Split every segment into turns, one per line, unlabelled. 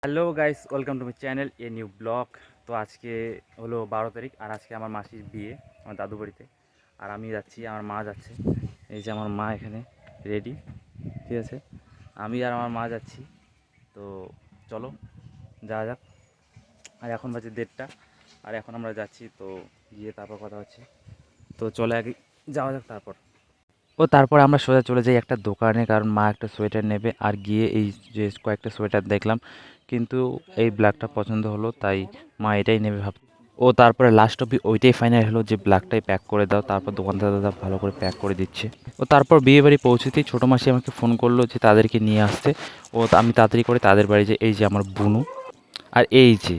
Hello guys, welcome to my channel a new blog. তো আজকে হলো 12 তারিখ, আর আজকে আমার মাসির বিয়ে আমার দাদু বাড়িতে। আর আমি যাচ্ছি, আমার মা যাচ্ছে। এই যে আমার মা এখানে রেডি, ঠিক আছে। আমি আর আমার মা যাচ্ছি। তো চলো যাওয়া যাক। আর এখন বাজে 1:30, আর এখন আমরা যাচ্ছি। তো গিয়ে তারপর কথা হচ্ছে। তো চলে আগে যাওয়া যাক তারপর। তারপর আমরা সোজা চলে যাই একটা দোকানে, কারণ মা একটা সোয়েটার নেবে। আর গিয়ে এই যে কয়েকটা সোয়েটার দেখলাম, কিন্তু এই ব্ল্যাকটা পছন্দ হলো, তাই মা এটাই নেবে ভাব। তারপরে লাস্ট অবধি ওইটাই ফাইনাল হলো যে ব্ল্যাকটাই প্যাক করে দাও। তারপর দোকানদার দাদা ভালো করে প্যাক করে দিচ্ছে। তারপর বিয়ে বাড়ি পৌঁছতেই ছোটো মাসি আমাকে ফোন করলো যে তাদেরকে নিয়ে আসতে। আমি তাড়াতাড়ি করে তাদের বাড়ি যে এই যে আমার বুনু, আর এই যে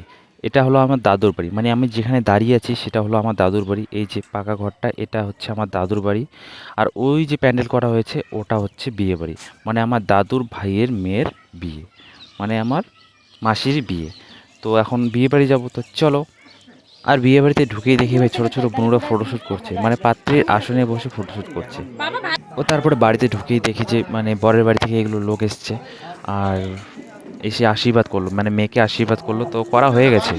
এটা হলো আমার দাদুর বাড়ি। মানে আমি যেখানে দাঁড়িয়ে আছি সেটা হলো আমার দাদুর বাড়ি। এই যে পাকা ঘরটা, এটা হচ্ছে আমার দাদুর বাড়ি। আর ওই যে প্যান্ডেল করা হয়েছে ওটা হচ্ছে বিয়ে বাড়ি। মানে আমার দাদুর ভাইয়ের মেয়ের বিয়ে, মানে আমার মাসির বিয়ে। তো এখন বিয়ে বাড়ি যাবো, তো চলো। আর বিয়ে বাড়িতে ঢুকেই দেখি ভাই ছোটো ছোটো বোনরা ফটোশ্যুট করছে, মানে পাত্রীর আসনে বসে ফটোশ্যুট করছে। তারপরে বাড়িতে ঢুকেই দেখি যে মানে বরের বাড়ি থেকে এগুলো লোক এসছে, আর এসে আশীর্বাদ করলো, মানে মেয়েকে আশীর্বাদ করলো। তো করা হয়ে গেছে।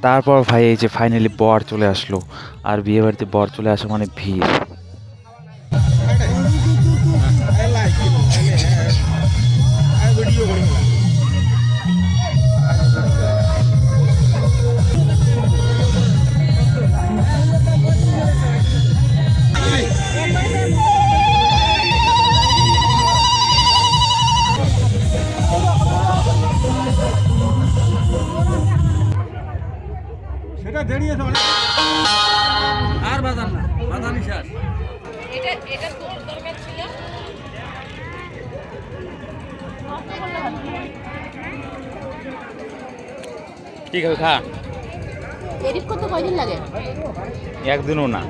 তারপর ভাই এই যে ফাইনালি বর চলে আসলো। আর বিয়ে বাড়িতে বর চলে আসা মানে ভিড়।
সেটা দেরিয়ে আর বাজান না, বাজানি শেষ। এটা তোর দরকার ছিল।
ঠিক আছে, খা।
এডিট করতে কয়দিন লাগে?
একদিনও না।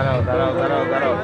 দাঁড়াও দাঁড়াও দাঁড়াও দাঁড়াও।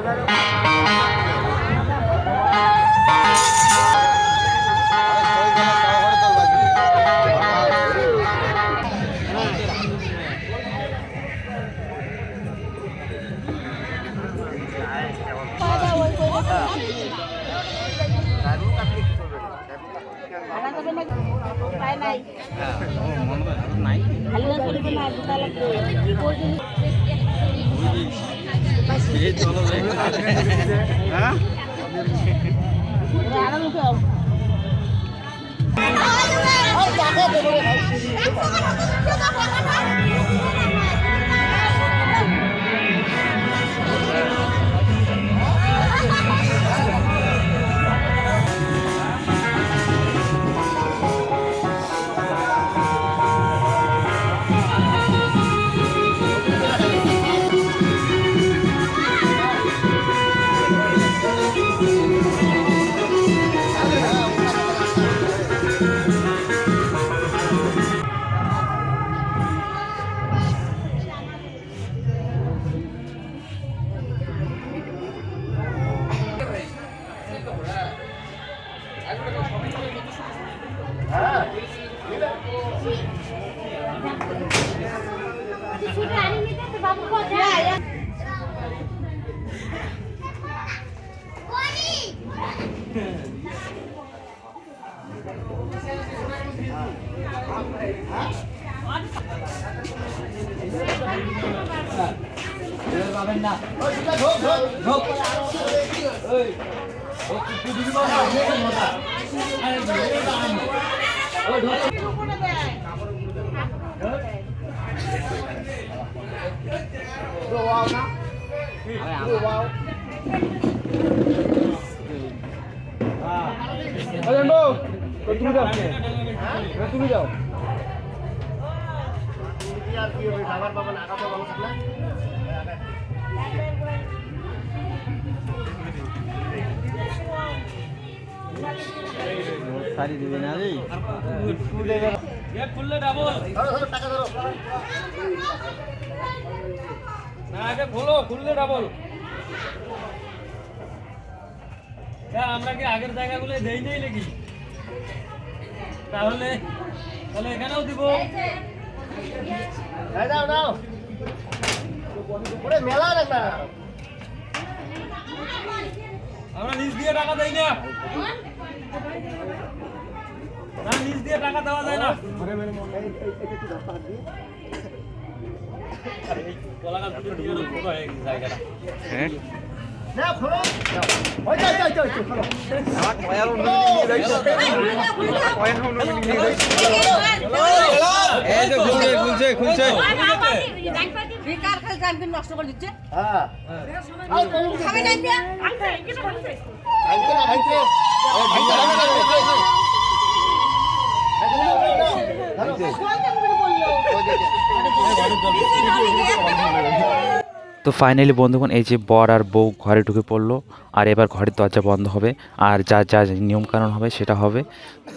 তুমি যাও সারি দিবে না রে
খুললে ডাবল না আগে খোলো, খুললে ডাবল। আমরা কি আগের জায়গাগুলো দেই নেই নাকি? তাহলে তাহলে এখানেও দিব।
দাও দাও ওরে মেলা লাগবে
আমরা নিচ দিয়ে টাকা দেই না, না নিচ দিয়ে টাকা দেওয়া যায় না। কলাগাছ দুটো দিয়ে বড় হয়ে গেছে জায়গাটা।
হ্যাঁ
না খোলো ওই যাই যাই যাই খোলো
আমার কয়ার অন্য নিয়ে যাইছো কয়ার অন্য নিয়ে যাইছো এই যে খুলছে খুলছে
বেকার খালি টাইম নষ্ট করে দিচ্ছে।
হ্যাঁ
খাবে টাইম দিয়া আনতে কিছু বলছে
ভাইছে না ভাইছে ও ভাইছে
তো ফাইনালি বন্ধুগণ এই যে বর আর বউ ঘরে ঢুকে পড়লো আর এবার ঘরের দরজা বন্ধ হবে আর যা যা নিয়মকানুন হবে সেটা হবে।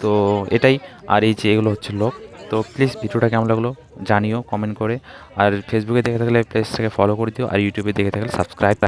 তো এটাই, আর এই যে এগুলো হচ্ছে লোক। তো প্লিজ ভিডিওটা কেমন লাগলো জানিও কমেন্ট করে, আর ফেসবুকে দেখে থাকলে পেজটাকে ফলো করে দিও, আর ইউটিউবে দেখে থাকলে সাবস্ক্রাইব